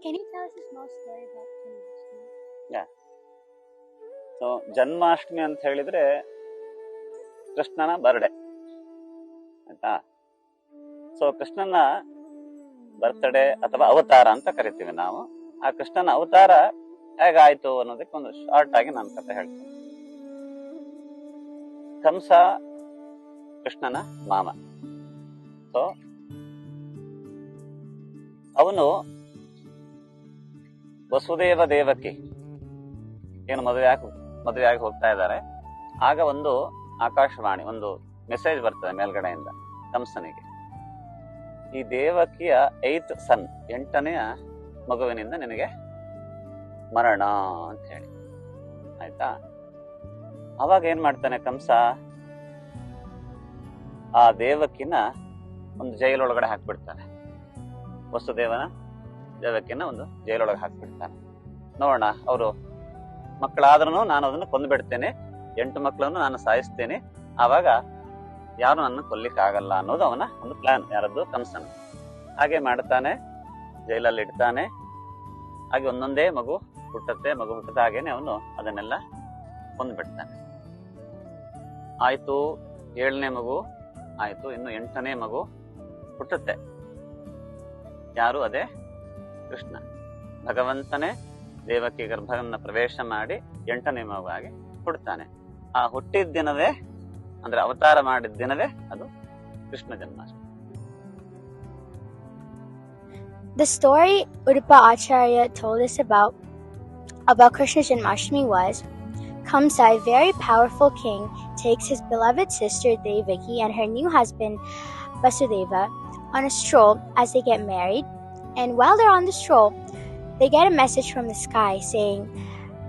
Can you tell us a small story about Janmashtami? Yeah. So Janmashtami ಅಂತ ಹೇಳಿದ್ರೆ ಕೃಷ್ಣನ birthday ಆಯ್ತಾ. ಸೊ ಕೃಷ್ಣನ ಬರ್ತ್ಡೇ ಅಥವಾ ಅವತಾರ ಅಂತ ಕರಿತೀವಿ ನಾವು. ಆ ಕೃಷ್ಣನ ಅವತಾರ ಹೇಗಾಯ್ತು ಅನ್ನೋದಕ್ಕೆ ಒಂದು ಶಾರ್ಟ್ ಆಗಿ ನಾನು ಕಥೆ ಹೇಳ್ತೀನಿ. ಕಂಸ ಕೃಷ್ಣನ ಮಾಮ. ಸೊ ಅವನು ವಸುದೇವ ದೇವಕಿ ಏನು ಮದುವೆ ಆಗಿ ಹೋಗ್ತಾ ಇದ್ದಾರೆ. ಆಗ ಒಂದು ಆಕಾಶವಾಣಿ, ಒಂದು ಮೆಸೇಜ್ ಬರ್ತದೆ ಮೇಲ್ಗಡೆಯಿಂದ ಕಂಸನಿಗೆ, ಈ ದೇವಕಿಯ 8th ಸನ್, 8ನೇ ಮಗುವಿನಿಂದ ನಿನಗೆ ಮರಣ ಅಂತ ಹೇಳಿ. ಆಯ್ತಾ. ಅವಾಗ ಏನ್ ಮಾಡ್ತಾನೆ ಕಂಸ, ಆ ದೇವಕಿನ ಒಂದು ಜೈಲೊಳಗಡೆ ಹಾಕ್ಬಿಡ್ತಾನೆ. ವಸುದೇವನ ದೇವಕಿನ ಒಂದು ಜೈಲೊಳಗೆ ಹಾಕ್ಬಿಡ್ತಾನೆ. ನೋಡೋಣ, ಅವರು ಮಕ್ಕಳಾದ್ರೂ ನಾನು ಅದನ್ನು ಕೊಂದ್ಬಿಡ್ತೇನೆ, 8 ಮಕ್ಕಳನ್ನು ನಾನು ಸಾಯಿಸ್ತೇನೆ, ಆವಾಗ ಯಾರು ನನ್ನ ಕೊಲ್ಲಿಕ್ಕೆ ಆಗಲ್ಲ ಅನ್ನೋದು ಅವನ ಒಂದು ಪ್ಲಾನ್. ಯಾರದ್ದು? ಕಂಸನ. ಹಾಗೆ ಮಾಡ್ತಾನೆ, ಜೈಲಲ್ಲಿ ಇಡ್ತಾನೆ. ಹಾಗೆ ಒಂದೊಂದೇ ಮಗು ಹುಟ್ಟುತ್ತೆ. ಮಗು ಹುಟ್ಟದ ಹಾಗೇನೆ ಅವನು ಅದನ್ನೆಲ್ಲ ಕೊಂದ್ಬಿಡ್ತಾನೆ. ಆಯ್ತು, 7ನೇ ಮಗು ಆಯ್ತು, ಇನ್ನು 8ನೇ ಮಗು ಹುಟ್ಟುತ್ತೆ. ಯಾರು? ಅದೇ ಕೃಷ್ಣ. ಭಗವಂತನೇ ದೇವಕಿ ಗರ್ಭವನ್ನ ಪ್ರವೇಶ ಮಾಡಿ 8ನೇ ಮಗುವಾಗಿ ಹುಡ್ತಾನೆ. ಆ ಹುಟ್ಟಿದ ದಿನವೇ, ಅಂದ್ರೆ ಅವತಾರ ಮಾಡಿದ ದಿನವೇ ಅದು Krishna Janmashtami. The story Udupa Acharya told us about Krishna Janmashtami was, Kamsa, a very powerful king, takes his beloved sister Devaki and her new husband Vasudeva on a stroll as they get married. And while they're on the stroll, they get a message from the sky saying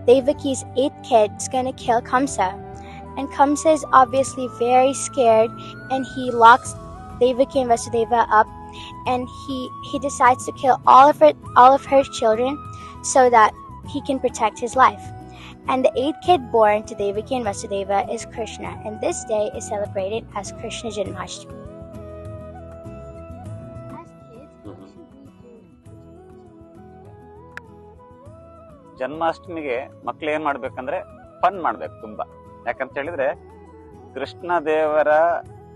Devaki's 8th kid's gonna kill Kamsa. And Kamsa is obviously very scared, and he locks Devaki and Vasudeva up, and he decides to kill all of her children so that he can protect his life. And the 8th kid born to Devaki and Vasudeva is Krishna, and this day is celebrated as Krishna Janmashtami. ಜನ್ಮಾಷ್ಟಮಿಗೆ ಮಕ್ಳು ಏನ್ ಮಾಡ್ಬೇಕಂದ್ರೆ fun ಮಾಡ್ಬೇಕು ತುಂಬಾ. ಯಾಕಂತ ಹೇಳಿದ್ರೆ ಕೃಷ್ಣ ದೇವರ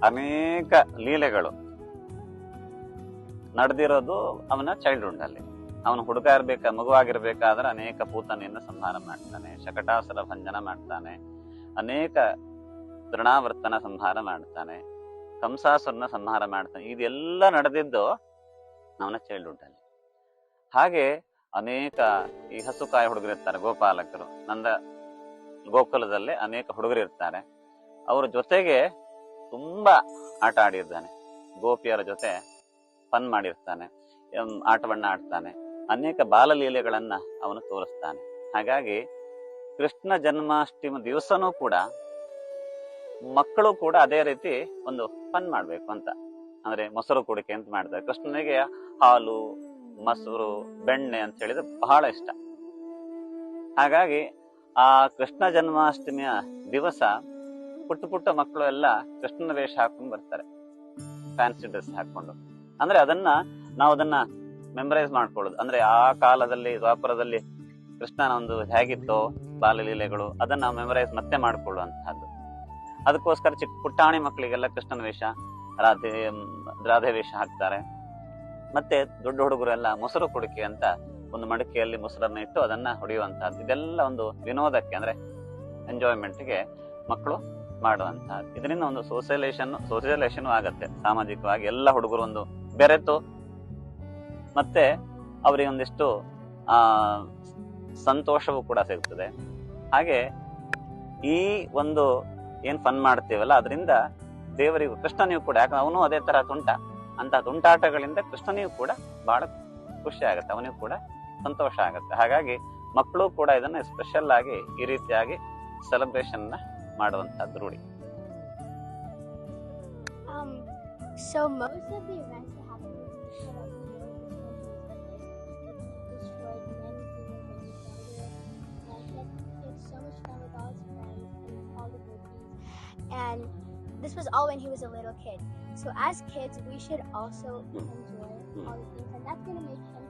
ಅನೇಕ ಲೀಲೆಗಳು ನಡೆದಿರೋದು ಅವನ ಚೈಲ್ಡ್ಹುಡ್ ಅಲ್ಲಿ. ಅವನು ಹುಡುಗ ಮಗುವಾಗಿರ್ಬೇಕಾದ್ರೆ ಅನೇಕ ಪೂತನೆಯನ್ನು ಸಂಹಾರ ಮಾಡ್ತಾನೆ, ಶಕಟಾಸುರ ಭಂಜನ ಮಾಡ್ತಾನೆ, ಅನೇಕ ತೃಣಾವರ್ತನ ಸಂಹಾರ ಮಾಡ್ತಾನೆ, ಕಂಸಾಸುರನ ಸಂಹಾರ ಮಾಡ್ತಾನೆ. ಇದೆಲ್ಲ ನಡೆದಿದ್ದು ಅವನ ಚೈಲ್ಡ್ಹುಡ್ ಅಲ್ಲಿ. ಹಾಗೆ ಅನೇಕ ಈ ಹಸುಕಾಯಿ ಹುಡುಗರು ಇರ್ತಾರೆ, ಗೋಪಾಲಕರು. ನಂದ ಗೋಕುಲದಲ್ಲಿ ಅನೇಕ ಹುಡುಗರು ಇರ್ತಾರೆ. ಅವ್ರ ಜೊತೆಗೆ ತುಂಬಾ ಆಟ ಆಡಿರ್ತಾನೆ, ಗೋಪಿಯರ ಜೊತೆ ಫನ್ ಮಾಡಿರ್ತಾನೆ, ಆಟವನ್ನ ಆಡ್ತಾನೆ, ಅನೇಕ ಬಾಲಲೀಲೆಗಳನ್ನ ಅವನು ತೋರಿಸ್ತಾನೆ. ಹಾಗಾಗಿ ಕೃಷ್ಣ ಜನ್ಮಾಷ್ಟಮಿ ದಿವಸನೂ ಕೂಡ ಮಕ್ಕಳು ಕೂಡ ಅದೇ ರೀತಿ ಒಂದು ಫನ್ ಮಾಡ್ಬೇಕು ಅಂತ, ಅಂದ್ರೆ ಮೊಸರು ಕುಡಿಕೆ ಅಂತ ಮಾಡ್ತಾರೆ. ಕೃಷ್ಣನಿಗೆ ಹಾಲು, ಮೊಸರು, ಬೆಣ್ಣೆ ಅಂತ ಹೇಳಿದ್ರೆ ಬಹಳ ಇಷ್ಟ. ಹಾಗಾಗಿ ಆ ಕೃಷ್ಣ ಜನ್ಮಾಷ್ಟಮಿಯ ದಿವಸ ಪುಟ್ಟ ಮಕ್ಕಳು ಎಲ್ಲ ಕೃಷ್ಣನ ವೇಷ ಹಾಕೊಂಡು ಬರ್ತಾರೆ, ಫ್ಯಾನ್ಸಿ ಡ್ರೆಸ್ ಹಾಕೊಂಡು. ಅಂದ್ರೆ ನಾವು ಅದನ್ನ ಮೆಮರೈಸ್ ಮಾಡ್ಕೊಳ್ಳೋದು. ಅಂದ್ರೆ ಆ ಕಾಲದಲ್ಲಿ, ದ್ವಾಪರದಲ್ಲಿ ಕೃಷ್ಣನ ಒಂದು ಹೇಗಿತ್ತೋ ಬಾಲಲೀಲೆಗಳು, ಅದನ್ನ ನಾವು ಮೆಮರೈಸ್ ಮತ್ತೆ ಮಾಡ್ಕೊಳ್ಳುವಂತಹದ್ದು. ಅದಕ್ಕೋಸ್ಕರ ಚಿಕ್ಕ ಪುಟ್ಟಾಣಿ ಮಕ್ಕಳಿಗೆಲ್ಲ ಕೃಷ್ಣನ ವೇಷ, ರಾಧೆ ವೇಷ ಹಾಕ್ತಾರೆ. ಮತ್ತೆ ದೊಡ್ಡ ಹುಡುಗರೆಲ್ಲ ಮೊಸರು ಕುಡಿಕೆ ಅಂತ ಒಂದು ಮಡಿಕೆಯಲ್ಲಿ ಮೊಸರನ್ನ ಇಟ್ಟು ಅದನ್ನ ಹೊಡೆಯುವಂತಹದ್ದು. ಇದೆಲ್ಲ ಒಂದು ವಿನೋದಕ್ಕೆ, ಅಂದ್ರೆ ಎಂಜಾಯ್ಮೆಂಟ್ಗೆ ಮಕ್ಕಳು ಮಾಡುವಂತಹದ್ದು. ಇದರಿಂದ ಒಂದು ಸೋಷಿಯಲೈಸೇಷನ್ ಆಗತ್ತೆ. ಸಾಮಾಜಿಕವಾಗಿ ಎಲ್ಲ ಹುಡುಗರು ಒಂದು ಬೆರೆತು ಮತ್ತೆ ಅವರಿಗೆ ಒಂದಿಷ್ಟು ಸಂತೋಷವೂ ಕೂಡ ಸಿಗ್ತದೆ. ಹಾಗೆ ಈ ಒಂದು ಏನ್ ಫನ್ ಮಾಡ್ತೀವಲ್ಲ, ಅದರಿಂದ ದೇವರಿಗೂ ಕೃಷ್ಣನಿಗೂ ಕೂಡ, ಯಾಕಂದ್ರೆ ಅವನು ಅದೇ ತರ ಅಂತ ತುಂಟಾಟಗಳಿಂದ ಕೃಷ್ಣನಿಗೂ ಕೂಡ ಬಹಳ ಖುಷಿ ಆಗತ್ತೆ, ಅವನಿಗೂ ಕೂಡ ಸಂತೋಷ ಆಗತ್ತೆ. ಹಾಗಾಗಿ ಮಕ್ಕಳು ಕೂಡ ಇದನ್ನ ಸ್ಪೆಷಲ್ ಆಗಿ ಈ ರೀತಿಯಾಗಿ ಸೆಲೆಬ್ರೇಷನ್ ಮಾಡುವಂತಹದ್ದು ರೂಢಿ. So most of the events that happen with Krishna, like destroyed many demons and he had so much fun with all his friends and all the gopis. And this was all when he was a little kid. So as kids, we should also enjoy all the things, and that's going to make him